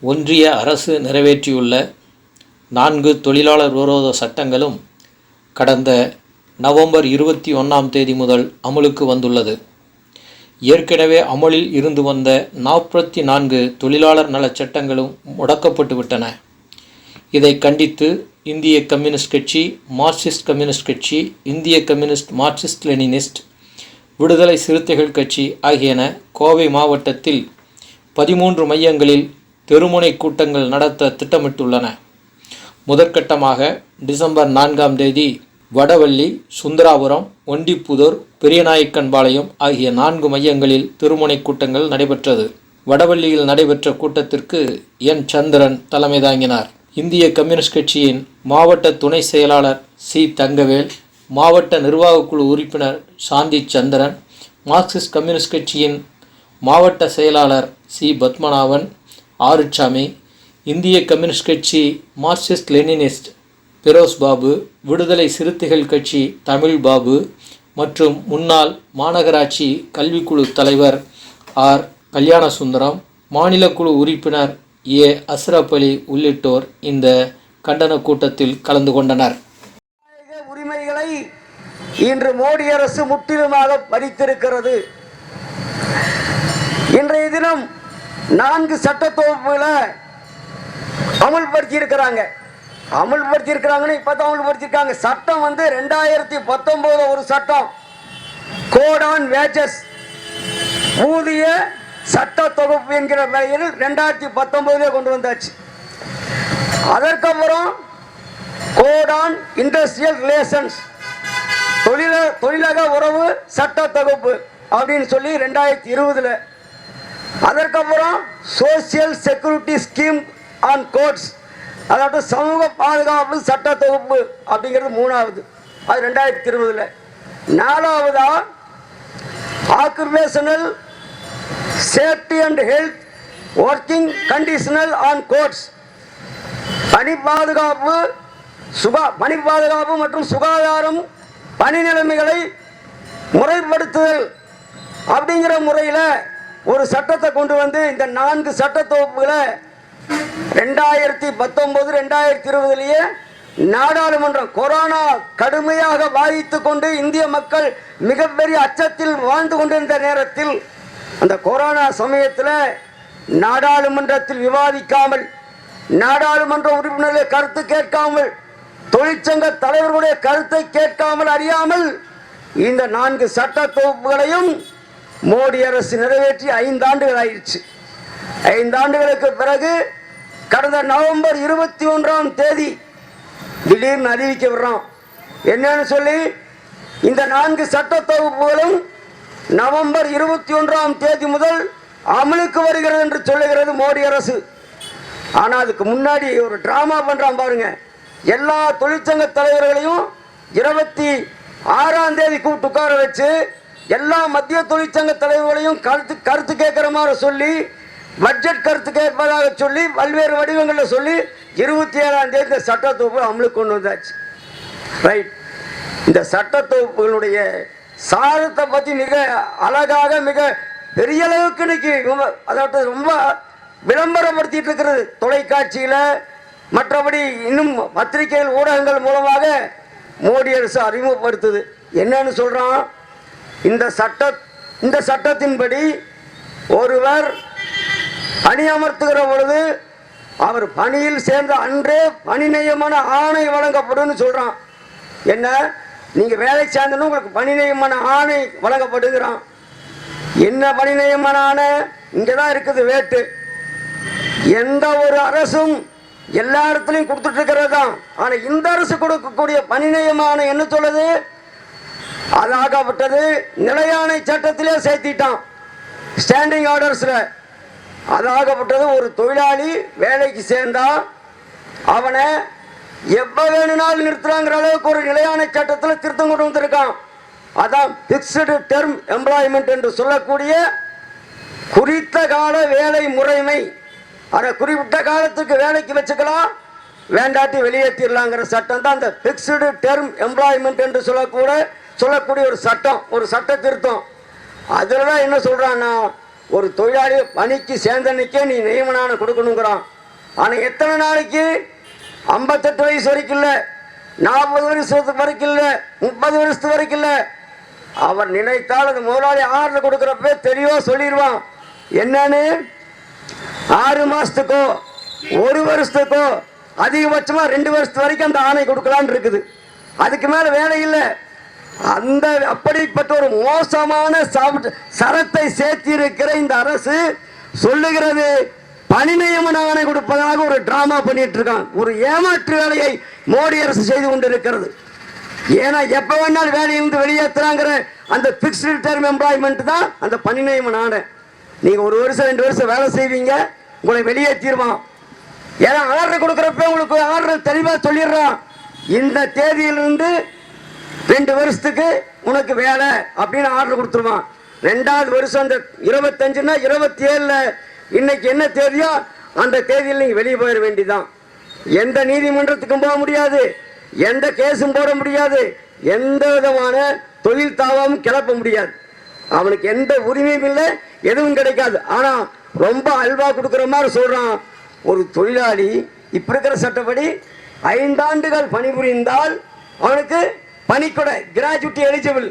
ஒன்றிய அரசு நிறைவேற்றியுள்ள 4 தொழிலாளர் விரோத சட்டங்களும் கடந்த நவம்பர் 21 முதல் அமலுக்கு வந்துள்ளது. ஏற்கனவே அமலில் இருந்து வந்த 44 தொழிலாளர் நலச் சட்டங்களும் முடக்கப்பட்டுவிட்டன. இதை கண்டித்து இந்திய கம்யூனிஸ்ட் கட்சி, மார்க்சிஸ்ட் கம்யூனிஸ்ட் கட்சி, இந்திய கம்யூனிஸ்ட் மார்க்சிஸ்ட் லெனினிஸ்ட், விடுதலை சிறுத்தைகள் கட்சி ஆகியன கோவை மாவட்டத்தில் 13 மையங்களில் தெருமுனை கூட்டங்கள் நடத்த திட்டமிட்டுள்ளன. முதற்கட்டமாக டிசம்பர் 4 வடவள்ளி, சுந்தராபுரம், ஒண்டிப்புதூர், பெரியநாயக்கன்பாளையம் ஆகிய 4 மையங்களில் தெருமுனை கூட்டங்கள் நடைபெற்றது. வடவள்ளியில் நடைபெற்ற கூட்டத்திற்கு என். சந்திரன் தலைமை தாங்கினார். இந்திய கம்யூனிஸ்ட் கட்சியின் மாவட்ட துணை செயலாளர் சி. தங்கவேல், மாவட்ட நிர்வாகக்குழு உறுப்பினர் சாந்தி சந்திரன், மார்க்சிஸ்ட் கம்யூனிஸ்ட் கட்சியின் மாவட்ட செயலாளர் சி. பத்மநாபன், ஆறுச்சாமி, இந்திய கம்யூனிஸ்ட் கட்சி மார்க்சிஸ்ட் லெனினிஸ்ட் பெரோஸ் பாபு, விடுதலை சிறுத்தைகள் கட்சி தமிழ் பாபு மற்றும் முன்னாள் மாநகராட்சி கல்விக்குழு தலைவர் ஆர். கல்யாணசுந்தரம், மாநில குழு உறுப்பினர் ஏ. அஸ்ரப் அலி உள்ளிட்டோர் இந்த கண்டன கூட்டத்தில் கலந்து கொண்டனர். உரிமைகளை இன்று மோடி அரசு முற்றிலுமாக பறித்திருக்கிறது. இன்றைய தினம் 4 சட்ட தொகுப்புகளை அமுல்படுத்தியிருக்கிறாங்க. இப்பதான் அமுல்படுத்தியிருக்காங்க. சட்டம் 2019 ஒரு சட்டம், கோட் ஆன் வேஜஸ், ஊதிய சட்ட தொகுப்பு என்கிற பெயரில் 2019 கொண்டு வந்தாச்சு. அதற்கப்புறம் கோட் ஆன் இண்டஸ்ட்ரியல் ரிலேஷன்ஸ், தொழிலக உறவு சட்ட தொகுப்பு அப்படின்னு சொல்லி 2020. அதற்கப்புறம் social security scheme on codes, அதாவது சமூக பாதுகாப்பு சட்ட தொகுப்பு அப்படிங்கிறது 3வது, அது 2020. 4வதா occupational safety and health working conditional on codes, பணி பாதுகாப்பு மற்றும் சுகாதாரம் பணி நிலைமைகளை முறைப்படுத்துதல் அப்படிங்கிற முறையில் ஒரு சட்டத்தை கொண்டு வந்து இந்த 4 சட்ட தொகுப்புகளை 2019-2020 நாடாளுமன்றம் கொரோனா கடுமையாக பாதித்து கொண்டு இந்திய மக்கள் மிகப்பெரிய அச்சத்தில் வாழ்ந்து கொண்டிருந்த நேரத்தில், அந்த கொரோனா சமயத்தில் நாடாளுமன்றத்தில் விவாதிக்காமல், நாடாளுமன்ற உறுப்பினர்கள் கருத்து கேட்காமல், தொழிற்சங்க தலைவர்களுடைய கருத்தை கேட்காமல் அறியாமல் இந்த 4 சட்ட தொகுப்புகளையும் மோடி அரசு நிறைவேற்றி 5 ஆண்டுகள் ஆயிடுச்சு. 5 ஆண்டுகளுக்கு பிறகு கடந்த நவம்பர் 21 திடீர்னு அறிவிக்க விடுறோம். என்னன்னு சொல்லி இந்த 4 சட்ட தொகுப்புகளும் நவம்பர் 21 முதல் அமலுக்கு வருகிறது என்று சொல்லுகிறது மோடி அரசு. ஆனால் அதுக்கு முன்னாடி ஒரு டிராமா பண்றான் பாருங்க. எல்லா தொழிற்சங்க தலைவர்களையும் 26 கூப்பிட்டு உட்கார வச்சு எல்லா மத்திய தொழிற்சங்க தலைவர்களையும் கருத்து கேட்கிற மாதிரி சொல்லி, பட்ஜெட் கருத்து கேட்பதாக சொல்லி, பல்வேறு வடிவங்களில் சொல்லி 27 இந்த சட்ட தொகுப்பு அமலுக்கு கொண்டு வந்தாச்சு. ரைட். இந்த சட்ட தொகுப்புகளுடைய சாரத்தை பற்றி மிக அழகாக, மிக பெரிய அளவுக்கு இன்னைக்கு அதாவது ரொம்ப விளம்பரப்படுத்திட்டு இருக்கிறது தொலைக்காட்சியில், மற்றபடி இன்னும் பத்திரிகைகள், ஊடகங்கள் மூலமாக மோடி அரசு அறிமுகப்படுத்துது. என்னன்னு சொல்றான், இந்த சட்டத்தின்படி ஒருவர் பணியமர்த்துகிற பொழுது அவர் பணியில் சேர்ந்த அன்றே பணி நியமன ஆணை வழங்கப்படும் சொல்றான். என்ன, நீங்க வேலை சேர்ந்தனும் உங்களுக்கு பணி நியமன ஆணை வழங்கப்படுகிறான். என்ன பணி நியமன ஆணை? இங்கதான் இருக்குது வேட்டு. எந்த ஒரு அரசும் எல்லா இடத்துலையும் கொடுத்துட்டு இருக்கிறது தான். ஆனா இந்த அரசு கொடுக்கக்கூடிய பணி நியமன என்ன சொல்லுது, அதாகப்பட்டது நிலையாணை சட்டத்திலே சேர்த்திட்டான், ஸ்டாண்டிங் ஆர்டர்ஸ்ல. அதாகப்பட்டது ஒரு தொழிலாளி வேலைக்கு சேர்ந்தா அவனை எப்ப வேணும்னாலும் நிறுத்துறாங்கிற அளவுக்கு ஒரு நிலையான சட்டத்தில் திருத்தம் கொண்டு வந்திருக்கான். அதான் பிக்ஸ்டு டெர்ம் எம்ப்ளாய்மெண்ட் என்று சொல்லக்கூடிய குறித்த கால வேலை முறைமை. அதை குறிப்பிட்ட காலத்துக்கு வேலைக்கு வச்சுக்கலாம், வேண்டாட்டி வெளியேற்றிடலாங்கிற சட்டம் தான் அந்த பிக்ஸ்டு டெர்ம் எம்ப்ளாய்மெண்ட் என்று சொல்லக்கூடிய ஒரு சட்டம், ஒரு சட்ட திருத்தம். அதில் தான் என்ன சொல்றான்னா, ஒரு தொழிலாளி பணிக்கு சேர்ந்தன்னைக்கே நீ நியமனான கொடுக்கணுங்கிறான். ஆனால் எத்தனை நாளைக்கு? 58 வயசு வரைக்கும் இல்லை, 40 வருஷத்துக்கு வரைக்கும் இல்லை, 30 வருஷத்துக்கு வரைக்கும் இல்லை. அவர் நினைத்தால் அந்த முதலாளி ஆர்டர் கொடுக்குறப்ப தெளிவாக சொல்லிடுவான். என்னன்னு 6 மாசத்துக்கோ 1 வருஷத்துக்கோ அதிகபட்சமா 2 வருஷத்து வரைக்கும் அந்த ஆணை கொடுக்கலான்னு இருக்குது. அதுக்கு மேல வேலை இல்லை. அந்த அப்படிப்பட்ட ஒரு மோசமான சரத்தை சேர்த்திருக்கிற இந்த அரசு சொல்லுகிறது பணி நியமன ஆணை கொடுப்பதாக ஒரு டிராமா பண்ணிட்டு இருக்கான். ஒரு ஏமாற்று வேலையை மோடி அரசு செய்து கொண்டிருக்கிறது. ஏன்னா எப்ப வேணாலும் வேலையிலிருந்து வெளியேற்றுறாங்கிற அந்த பிக்ஸ்டு டெர்ம் எம்ப்ளாய்மெண்ட் தான் அந்த பணி நியமன ஆணை. நீங்க 1 வருஷம் 2 வருஷம் வேலை செய்வீங்க, உங்களை வெளியேற்றிடுவான். ஏன்னா ஆர்டர் கொடுக்குறப்ப உங்களுக்கு ஆர்டர் தெளிவாக சொல்லிடுறான், இந்த தேதியிலிருந்து 2 வருஷத்துக்கு உனக்கு வேலை அப்படின்னு ஆர்டர் கொடுத்துருவான். 2வது வருஷம் அந்த 25னா 27ல் இன்னைக்கு என்ன தேதியோ அந்த தேதியில் நீங்கள் வெளியே போயிட வேண்டியதான். எந்த நீதிமன்றத்துக்கும் போக முடியாது, எந்த கேஸும் போட முடியாது, எந்த விதமான தொழில் தாவாவும் கிளப்ப முடியாது. அவனுக்கு எந்த உரிமையும் இல்லை, எதுவும் கிடைக்காது. ஆனால் ரொம்ப அல்வா கொடுக்குற மாதிரி சொல்கிறான். ஒரு தொழிலாளி இப்போ இருக்கிற சட்டப்படி 5 ஆண்டுகள் பணிபுரிந்தால் அவனுக்கு பணிக்கொடை கிராஜுவிட்டி எலிஜிபிள்.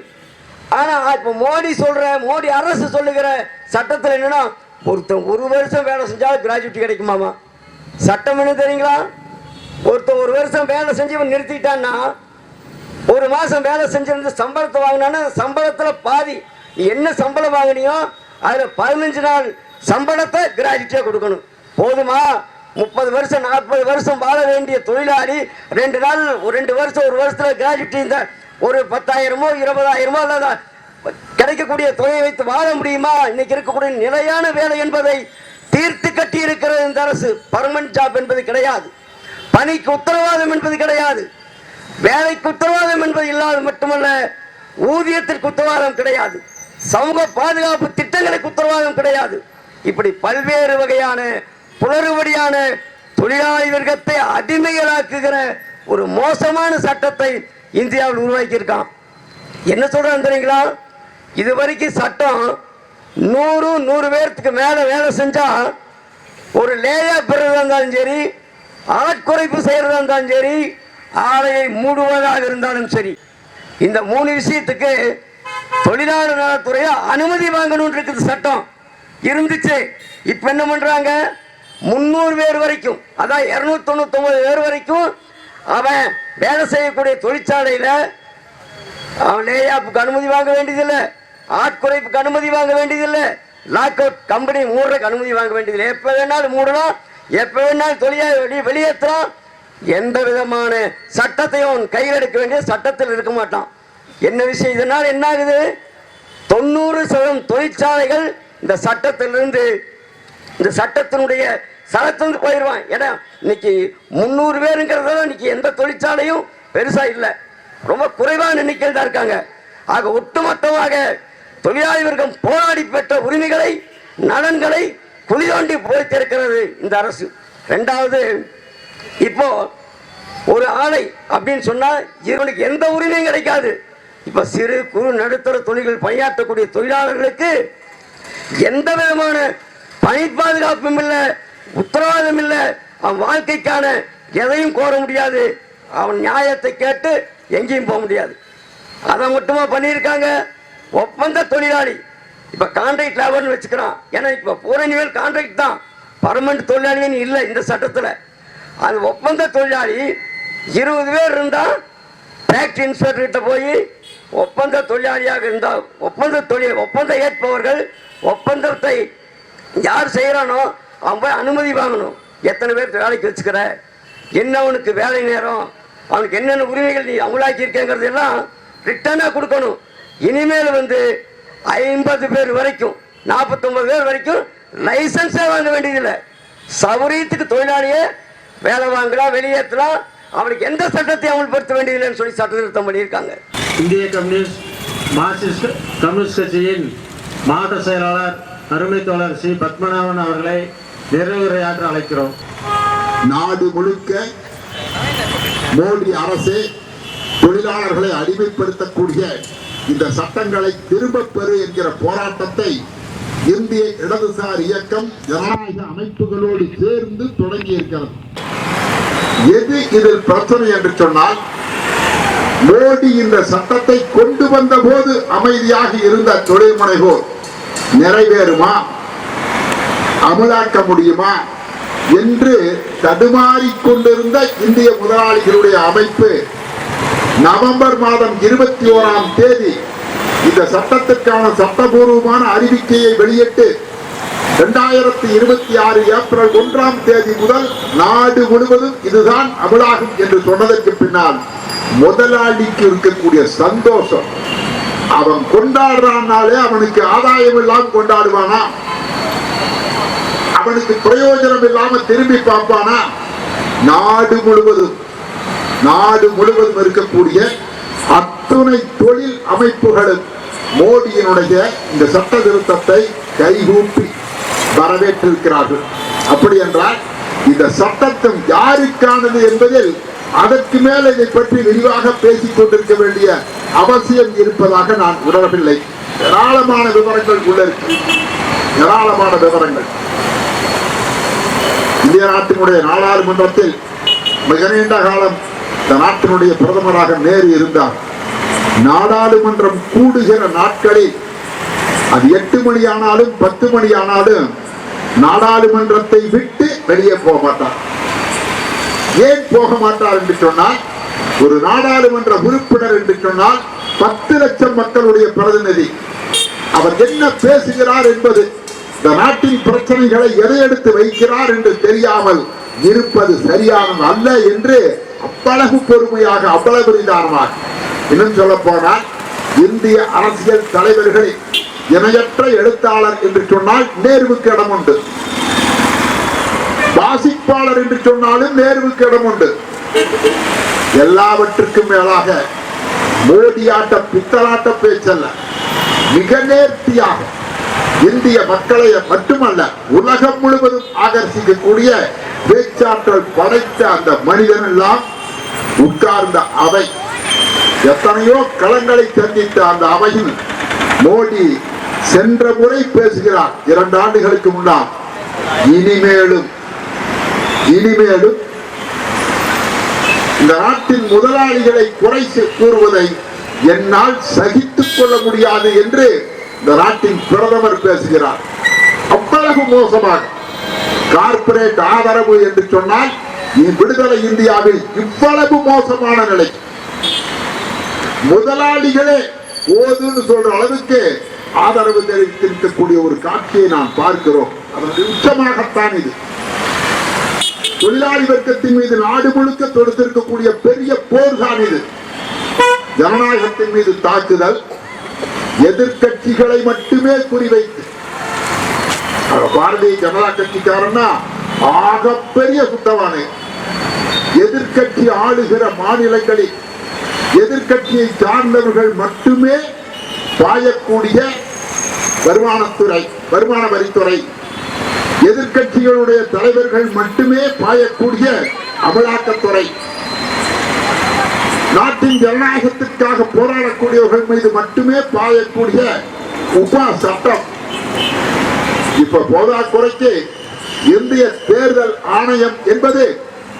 ஆனால் இப்போ மோடி அரசு சொல்லுகிற சட்டத்தில் என்னன்னா ஒருத்தன் 1 வருஷம் வேலை செஞ்சாலும் கிராஜுவிட்டி கிடைக்குமாமா. சட்டம் என்ன தெரியுங்களா? ஒருத்தன் 1 வருஷம் வேலை செஞ்சு இவன் நிறுத்திட்டான்னா 1 மாதம் வேலை செஞ்சிருந்து சம்பளத்தை வாங்கினான்னா சம்பளத்தில் பாதி நீ என்ன சம்பளம் வாங்கினியோ அதில் 15 நாள் சம்பளத்தை கிராஜுவிட்டியாக கொடுக்கணும். போதுமா? 30 வருஷம் 40 வருஷம் வாழ வேண்டிய தொழிலாளி 2 நாள் 2 வருஷம் 1 வருஷத்தில் கிராஜுவிட்டி இந்த ஒரு 10,000மோ 20,000மோ அல்ல கிடைக்கக்கூடிய தொகையை வைத்து வாழ முடியுமா? இன்னைக்கு இருக்கக்கூடிய நிலையான வேலை என்பதை தீர்த்து கட்டி இருக்கிறது இந்த அரசு. பர்மனன்ட் ஜாப் என்பது கிடையாது, பணிக்கு உத்தரவாதம் என்பது கிடையாது, வேலைக்கு உத்தரவாதம் என்பது இல்லாத மட்டுமல்ல ஊதியத்திற்கு உத்தரவாதம் கிடையாது, சமூக பாதுகாப்பு திட்டங்களுக்கு உத்தரவாதம் கிடையாது. இப்படி பல்வேறு வகையான புலறுபடியான தொழிலாளி வர்க்கத்தை அடிமைகளாக்குகிற ஒரு மோசமான சட்டத்தை இந்தியாவில் உருவாக்கி இருக்கான். என்ன சொல்றான் தெரியுங்களா? இதுவரைக்கும் சட்டம் 100 பேர்த்துக்கு மேல வேலை செஞ்சா ஒரு லேயா பெறதா இருந்தாலும் சரி, ஆட்குறைப்பு செய்யறதா இருந்தாலும் சரி, ஆலையை மூடுவதாக இருந்தாலும் சரி, இந்த 3 விஷயத்துக்கு தொழிலாளர் நலத்துறையா அனுமதி வாங்கணும் இருக்குது சட்டம் இருந்துச்சு. இப்ப என்ன பண்றாங்க? 300 பேர் வரைக்கும், அதான் 299 பேர் வரைக்கும் அவன் வேலை செய்யக்கூடிய தொழிற்சாலையில் அவன் லேஆப்புக்கு அனுமதி வாங்க வேண்டியதில்லை, ஆட்குறைப்புக்கு அனுமதி வாங்க வேண்டியதில்லை, லாக் அவுட் கம்பெனி மூடுறதுக்கு அனுமதி வாங்க வேண்டியதில்லை. எப்போ வேணாலும் மூடலாம், எப்போ வேணாலும் தொழிலாளி வெளியேற்றலாம். எந்த விதமான சட்டத்தையும் கையில் எடுக்க வேண்டிய சட்டத்தில் இருக்க மாட்டான். என்ன விஷயம்? இதனால் என்ன ஆகுது? 90% தொழிற்சாலைகள் இந்த சட்டத்திலிருந்து இந்த சட்டத்தினுடைய சட்டத்திலிருந்து போயிடுவான். ஏன்னா இன்னைக்கு 300 பேருங்கிறதால இன்னைக்கு எந்த தொழிற்சாலையும் பெருசா இல்லை, ரொம்ப குறைவான எண்ணிக்கையில் தான் இருக்காங்க. ஆக ஒட்டுமொத்தமாக தொழிலாளி வர்க்கம் போராடி பெற்ற உரிமைகளை நலன்களை குழி தோண்டி போய்த்திருக்கிறது இந்த அரசு. 2வது, இப்போ ஒரு ஆலை அப்படின்னு சொன்னா இவனுக்கு எந்த உரிமையும் கிடைக்காது. இப்ப சிறு குறு நடுத்தர தொழில்கள் பணியாற்றக்கூடிய தொழிலாளர்களுக்கு எந்த விதமான பணி பாதுகாப்பும் இல்லை, உத்தரவாதம் இல்லை, அவன் வாழ்க்கைக்கான எதையும் கோர முடியாது, அவன் நியாயத்தை கேட்டு எங்கேயும் போக முடியாது. அதை மட்டுமா பண்ணியிருக்காங்க? ஒப்பந்த தொழிலாளி இப்ப கான்ட்ராக்ட் லேபர்னு வச்சுக்கிறான். ஏன்னா இப்ப பூரணிவேல் கான்ட்ராக்ட் தான், பர்மனன்ட் தொழிலாளின்னு இல்லை இந்த சட்டத்தில். அது ஒப்பந்த தொழிலாளி 20 பேர் இருந்தா ஃபேக்டரி இன்ஸ்பெக்டர்கிட்ட போய் ஒப்பந்த தொழிலாளியாக இருந்தால் ஒப்பந்தம் ஏற்பவர்கள் ஒப்பந்தத்தை யார் செய்யறானோ அவன் போய் அனுமதி வாங்கணும். எத்தனை பேர் வேலைக்கு வச்சுக்கிற, என்ன அவனுக்கு வேலை நேரம், அவனுக்கு என்னென்ன உரிமைகள் நீ அமலாக்கி இருக்கேங்கிறது எல்லாம் ரிட்டனாக கொடுக்கணும். இனிமேல் 50 பேர் வரைக்கும் 49 பேர் வரைக்கும் லைசன்ஸே வாங்க வேண்டியதில்லை. சௌரியத்துக்கு தொழிலாளியே வேலை வாங்கலாம், வெளியேற்றலாம், அவனுக்கு எந்த சட்டத்தை அமல்படுத்த வேண்டியதில்லைன்னு சொல்லி சட்ட திருத்தம் பண்ணியிருக்காங்க. இந்திய மார்க்சிஸ்ட் கம்யூனிஸ்ட் கட்சியின் மாவட்ட செயலாளர் அருமை தோழர் சி பத்மநாபன் அவர்களை நிறைவுரையாற்ற அழைக்கிறோம். நாடு முழுக்க மோடி அரசு தொழிலாளர்களை அடிமைப்படுத்தக்கூடிய இந்த சட்டங்களை திரும்ப பெறு என்கிற போராட்டத்தை இந்திய இடதுசாரி இயக்கம் ஜனநாயக அமைப்புகளோடு சேர்ந்து தொடங்கி இருக்கிறது. எது இதில் பிரச்சனை என்று சொன்னால், மோடி இந்த சட்டத்தை கொண்டு வந்த போது அமைதியாக இருந்த தொழில் முனைவோர் நிறைவேறுமா, அமலாக்க முடியுமா என்று தடுமாறிக் கொண்டிருந்த இந்திய முதலாளிகளுடைய அமைப்பு நவம்பர் மாதம் 21ஆம் தேதி இந்த சட்டத்திற்கான சட்டபூர்வமான அறிவிக்கையை வெளியிட்டு 2026 ஏப்ரல் 1ஆம் தேதி முதல் நாடு முழுவதும் இதுதான் அமலாகும் என்று சொன்னதற்கு பின்னால் முதலாளிக்கு இருக்கக்கூடிய சந்தோஷம், அவன் கொண்டாடுறான்னாலே அவனுக்கு ஆதாயம் இல்லாமல் கொண்டாடுவானா, அவனுக்கு பிரயோஜனம் இல்லாம திரும்பி பார்ப்பானா? நாடு முழுவதும் இருக்கக்கூடிய அத்துணை தொழில் அமைப்புகளும் மோடியினுடைய இந்த சட்ட திருத்தத்தை கைகூப்பி வரவேற்றிருக்கிறார்கள். அப்படி என்றால் இந்த சட்டத்தும் யாருக்கானது என்பதில் அதற்கு மேல் இதை பற்றி விரிவாக பேசிக் கொண்டிருக்க வேண்டிய அவசியம் இருப்பதாக நான் உணரவில்லை. ஏராளமான விவரங்கள் உள்ள ஏராளமான விவரங்கள். இந்திய நாட்டினுடைய நாடாளுமன்றத்தில் மிக நீண்ட காலம் இந்த நாட்டினுடைய பிரதமராக நேரு இருந்தார். நாடாளுமன்றம் கூடுகிற நாட்களில் அது 8 மணி ஆனாலும் 10 மணி ஆனாலும் நாடாளுமன்றத்தை விட்டு வெளியே போக மாட்டார். ஏன் போக மாட்டார் என்று சொன்னால், ஒரு நாடாளுமன்ற உறுப்பினர் என்று சொன்னால் 10 லட்சம் மக்களுடைய பிரதிநிதி. அவர் என்ன பேசுகிறார் என்பது, இந்த நாட்டின் பிரச்சனைகளை எதை எடுத்து வைக்கிறார் என்று தெரியாமல் இருப்பது சரியானது அல்ல என்று அவ்வளவு பொறுமையாக, அவ்வளவு நிதானமாக, இன்னும் சொல்ல போனால் இந்திய அரசியல் தலைவர்களில் இணையற்ற எழுத்தாளர் என்று சொன்னால் நேருவுக்கு இடம் உண்டு, வாசிப்பாளர் என்று சொன்னாலும் நேருவுக்கு இடம் உண்டு. எல்லாவற்றுக்கும் மேலாக மோடியாட்ட பித்தலாட்ட பேச்சல்ல, மிக நேர்த்தியாக இந்திய மக்களை மட்டுமல்ல உலகம் முழுவதும் ஆகர்ஷிக்கக்கூடிய பேச்சாற்றல் படைத்த அந்த மனிதன் எல்லாம் உட்கார்ந்த அவை, எத்தனையோ களங்களை சந்தித்த அந்த அவையில் மோடி சென்ற முறை பேசுகிறார் 2 ஆண்டுகளுக்கு முன்னால், இனிமேலும் இந்த நாட்டின் முதலாளிகளை குறை கூறுவதை என்னால் சகித்துக் கொள்ள முடியாது என்று இந்த நாட்டின் பிரதமர் பேசுகிறார். அவ்வளவு மோசமாக கார்ப்பரேட் ஆதரவு என்று சொன்னால் விடுதலை இந்தியாவில் இவ்வளவு மோசமான நிலை, முதலாளிகளே போதுன்னு சொல்ற அளவுக்கு ஆதரவு தெரிவித்திருக்கக்கூடிய ஒரு காட்சியை நாம் பார்க்கிறோம். அதற்கு உச்சமாகத்தான் இது தொழிலாளி வர்க்கத்தின் மீது நாடு முழுக்க தொடுத்திருக்கக்கூடிய பெரிய போர் தான் இது. ஜனநாயகத்தின் மீது தாக்குதல், எதிர்கட்சிகளை மட்டுமே குறிவைத்து, பாரதிய ஜனதா கட்சிக்காரன்னா ஆகப்பெரிய குற்றவாளி. எதிர்கட்சி ஆளுகிற மாநிலங்களில் எதிர்கட்சியை சார்ந்தவர்கள் மட்டுமே பாயக்கூடிய வருமான வரித்துறை, எதிர்கட்சிகளுடைய தலைவர்கள் மட்டுமே பாயக்கூடிய அமலாக்கத்துறை, நாட்டின் ஜனநாயகத்திற்காக போராடக்கூடியவர்கள் மீது மட்டுமே பாயக்கூடிய உப சட்டம். இப்ப போதாக்குறைக்கு இந்திய தேர்தல் ஆணையம் என்பது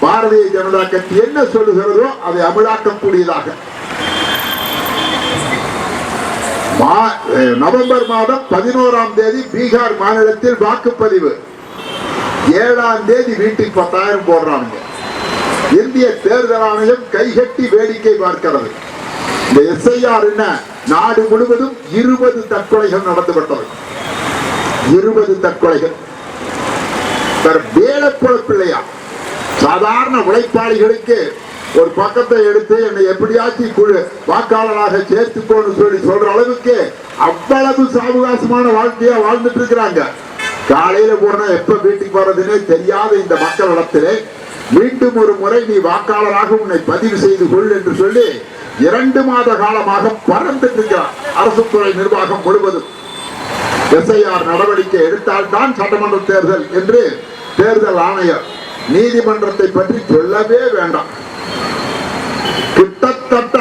பாரதிய ஜனதா கட்சி என்ன சொல்லுகிறதோ அதை அமலாக்கக்கூடியதாக. நவம்பர் மாதம் 11ஆம் தேதி பீகார் மாநிலத்தில் வாக்குப்பதிவு, 7ஆம் தேதி வீட்டுக்கு 10,000 போடுறாங்க. இந்திய தேர்தல் ஆணையம் கைகட்டி வேடிக்கை பார்க்கிறது. இந்த எஸ்ஐஆர் என்ன, நாடு முழுவதும் 20 தற்கொலைகள் நடந்துவிட்டது. 20 தற்கொலைகள். வேலை பொழப்பில்லையா? சாதாரண உழைப்பாளிகளுக்கு ஒரு பக்கத்தை எடுத்து என்னை எப்படியாச்சும் வாக்காளராக சேர்த்துக்கோன்னு சொல்ற அளவுக்கு அவ்வளவு சாவகாசமான வாழ்க்கையா வாழ்ந்துட்டு இருக்கிறாங்க. காலையில போனா எப்ப வீட்டுக்கு வர்றதுன்னே தெரியாத இந்த மக்களிடத்திலே மீண்டும் ஒரு முறை நீ வாக்காளராக உன்னை பதிவு செய்து கொள் என்று சொல்லி 2 மாத காலமாக பறந்துட்டு இருக்கிறார் அரசு துறை நிர்வாகம் முழுவதும். எஸ்ஐஆர் நடவடிக்கை எடுத்தால்தான் சட்டமன்ற தேர்தல் என்று தேர்தல் ஆணையர், நீதிமன்றத்தை பற்றி சொல்லவே வேண்டாம். கிட்டத்தட்ட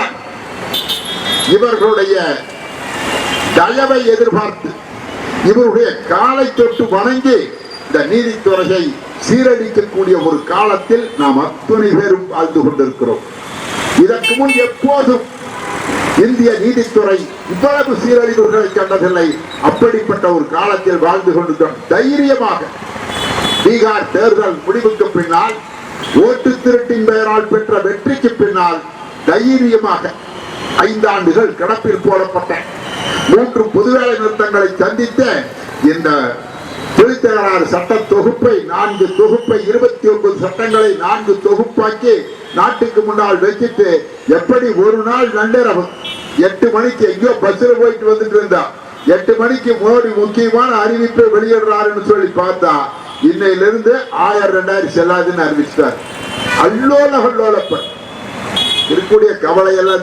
இவர்களுடைய தயவை எதிர்பார்த்து இவருடைய காலை தொட்டு வணங்கி இந்த நீதித்துறையை சீரழிக்கக்கூடிய ஒரு காலத்தில் நாம் அத்தனை பேரும் வாழ்ந்து கொண்டிருக்கிறோம். இதற்கு முன் எப்போதும் இந்திய நீதித்துறை இவ்வளவு சீரழிவுகளை கண்டதில்லை. அப்படிப்பட்ட ஒரு காலத்தில் வாழ்ந்து கொண்டிருக்கிறோம். தைரியமாக பீகார் தேர்தல் முடிவுக்கு பின்னால், ஓட்டு திருட்டின் பெயரால் பெற்ற வெற்றிக்கு பின்னால் தைரியமாக 5 ஆண்டுகள் கிடப்பில் போடப்பட்ட 3 பொதுவேலை நிறுத்தங்களை சந்தித்த இந்த தொழிற்தகராறு சட்ட தொகுப்பை 4 தொகுப்பை 29 சட்டங்களை 4 தொகுப்பாக்கி நாட்டுக்கு முன்னால் வச்சுட்டு எப்படி ஒரு நாள் நள்ளிரவு 8 மணிக்கு எங்கேயோ பஸ்ஸில் போயிட்டு வந்துட்டு இருந்தா 8 மணிக்கு மோடி முக்கியமான அறிவிப்பை வெளியிடுறாருன்னு சொல்லி பார்த்தா இன்னையிலிருந்து 1000-2000 செல்லாதுன்னு அறிவிச்சிட்டார். அல்லோலப்ப இருக்கக்கூடிய கவலை எல்லாம்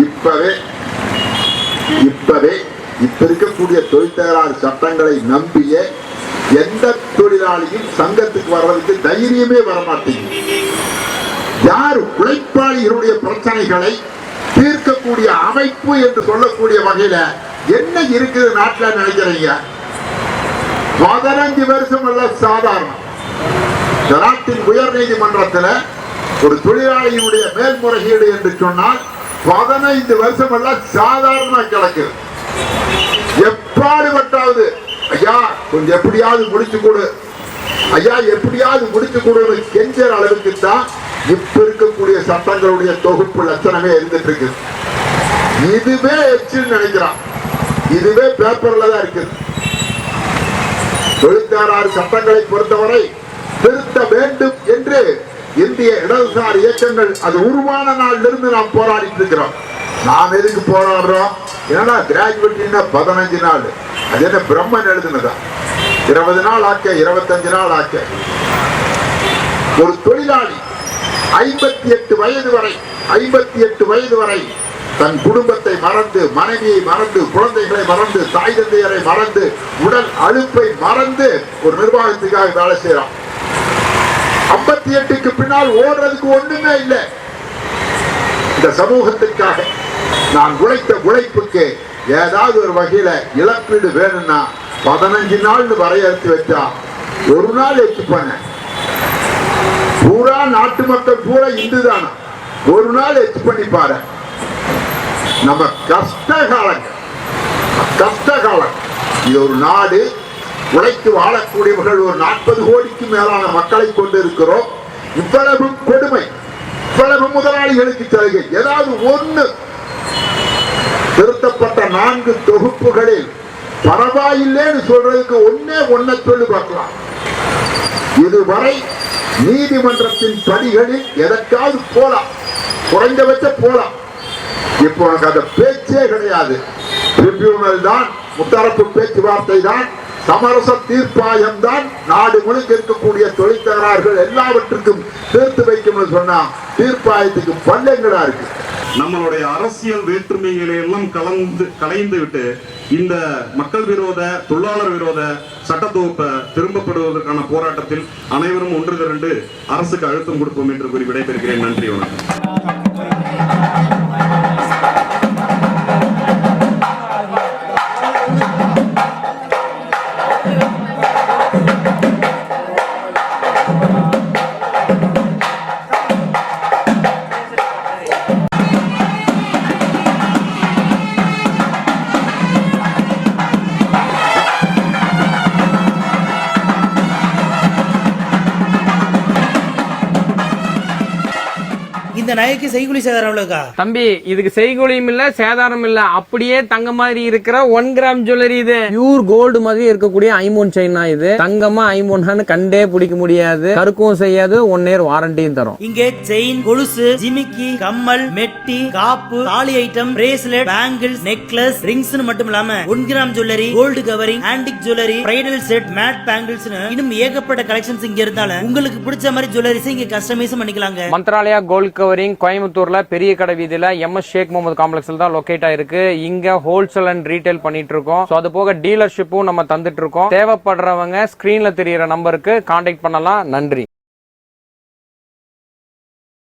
இப்பவே இப்ப இருக்கக்கூடிய தொழிற்தகராறு சட்டங்களை நம்பிய எந்த தொழிலாளியும் சங்கத்துக்கு வர்றதுக்கு தைரியமே வரமாட்டேங்குது. யார் உழைப்பாளிகளுடைய பிரச்சனைகளை தீர்க்கக்கூடிய அமைப்பு என்று சொல்லக்கூடிய வகையில என்ன இருக்குது நாட்டில் நினைக்கிறீங்க? 15 வருஷம் அல்ல சாதாரணம். நாட்டின் உயர் நீதிமன்றத்தில் ஒரு தொழிலாளியினுடைய மேல்முறையீடு என்று சொன்னால் 15 வருஷம் அல்ல சாதாரண கிடக்குது. எப்பாடுபட்டாவது ஐயா கொஞ்சம் எப்படியாவது முடிச்சு கொடு, ஐயா எப்படியாவது முடிச்சு கொடுன்னு கெஞ்சற அளவுக்கு தான் இப்ப இருக்கக்கூடிய சட்டங்களுடைய தொகுப்பு லட்சணமே இருந்துட்டு இருக்கு. இதுவே எச்சுன்னு நினைக்கிறான். இதுவே பேப்பர்ல தான் இருக்குது. தொழிற்தகராறு சட்டங்களை பொறுத்தவரை திருத்த வேண்டும் என்று இந்திய இடதுசாரி இயக்கங்கள் அது உருவான நாளில் இருந்து நாம் போராடிட்டு இருக்கிறோம். நாம் எதுக்கு போராடுறோம்? ஏன்னா கிராஜுவேட்னா 15 நாள், அது என்ன பிரம்மன் எழுதுனதா? 20 நாள் ஆக்க, 25 நாள் ஆக்க. ஒரு தொழிலாளி 58 வயது வரை தன் குடும்பத்தை மறந்து, மனைவியை மறந்து, குழந்தைகளை மறந்து, தாய் தந்தையரை மறந்து, உடல் அழுப்பை மறந்து ஒரு நிர்வாகத்துக்காக வேலை செய்யறான். 58க்கு பின்னால் ஓடுறதுக்கு ஒண்ணுமே இல்லை. இந்த சமூகத்திற்காக நான் உழைத்த உழைப்புக்கு ஏதாவது ஒரு வகையில இழப்பீடு வேணும்னா 15 நாள் வரையறுத்து வச்சா ஒரு நாள் வச்சுப்பாங்க. பூரா நாட்டு மக்கள் பூரா இந்து தானா, ஒரு நாள் எச்சு பண்ணி பாரு. நம்ம கஷ்ட காலம் இது. ஒரு நாடு உழைத்து வாழக்கூடியவர்கள் ஒரு 40 கோடிக்கு மேலான மக்களை கொண்டு இருக்கிறோம். இவ்வளவு கொடுமை, இவ்வளவு முதலாளிகளுக்கு சலுகை, ஏதாவது ஒண்ணு திருத்தப்பட்ட 4 தொகுப்புகளில் பரவாயில்லைன்னு சொல்றதுக்கு ஒன்ன சொல்லி பார்க்கலாம். இதுவரை நீதிமன்றத்தின் படிகளில் எதற்காவது போலாம், குறைந்தபட்ச போலாம். இப்போ உனக்கு அந்த பேச்சே கிடையாது. ட்ரிபியூனல் தான், முத்தரப்பு பேச்சுவார்த்தை தான், சமரச தீர்ப்பாயம் தான் நாடு முழுக்க இருக்கக்கூடிய தொழிற்தகராறுகள் எல்லாவற்றுக்கும் தீர்த்து வைக்கும்னு சொன்னா தீர்ப்பாயத்துக்கு பல்லங்களா இருக்கு. நம்மளுடைய அரசியல் வேற்றுமைகளை எல்லாம் கலைந்து விட்டு இந்த மக்கள் விரோத, தொழிலாளர் விரோத சட்ட தொகுப்பை திரும்பப்படுவதற்கான போராட்டத்தில் அனைவரும் ஒன்று திரண்டு அரசுக்கு அழுத்தம் கொடுப்போம் என்று கூறி விடைபெறுகிறேன். நன்றி, வணக்கம். இந்த நகைக்கு செய்குலி சேதாரம் எவ்வளவுக்கா? தம்பி, இதுக்கு செய்குலியும் இல்ல சேதாரம் இல்ல, அப்படியே தங்க மாதிரி இருக்கிற 1 கிராம் ஜுவல்லரி. இது பியூர் கோல்டு மாதிரி இருக்கக்கூடிய ஐமோன் செயின். இது தங்கமா ஐமோன் கண்டே பிடிக்க முடியாது, கருக்கவும் செய்யாது, 1 இயர் வாரண்டியும் தரும். இங்கே செயின், கொலுசு, ஜிமிக்கி, கம்மல், மெட்டி, காப்பு, தாலி item, bracelet, bangles, necklace, rings மட்டும் இல்லாம 1 gram jewellery, gold covering, antique jewellery, bridal set, matte bangles இன்னும் ஏகப்பட்ட கலெக்ஷன்ஸ் இங்க இருந்தாலும் உங்களுக்கு பிடிச்ச மாதிரி ஜுவல்லரிஸ் இங்க கஸ்டமைஸ் பண்ணிக்கலாங்க. மந்த்ராலயா கோல்ட் கவரிங் கோயம்புத்தூர்ல பெரிய கடை வீதியில MS ஷேக் முகமது காம்ப்ளெக்ஸ்ல தான் லொகேட் ஆயிருக்கு. இங்க ஹோல்சேல் அண்ட் ரீட்டைல் பண்ணிட்டு இருக்கோம். அது போக டீலர்ஷிப்பும் நம்ம தந்துட்டு இருக்கோம். தேவைப்படுறவங்க ஸ்கிரீன்ல தெரியுற நம்பருக்கு கான்டாக்ட் பண்ணலாம். நன்றி.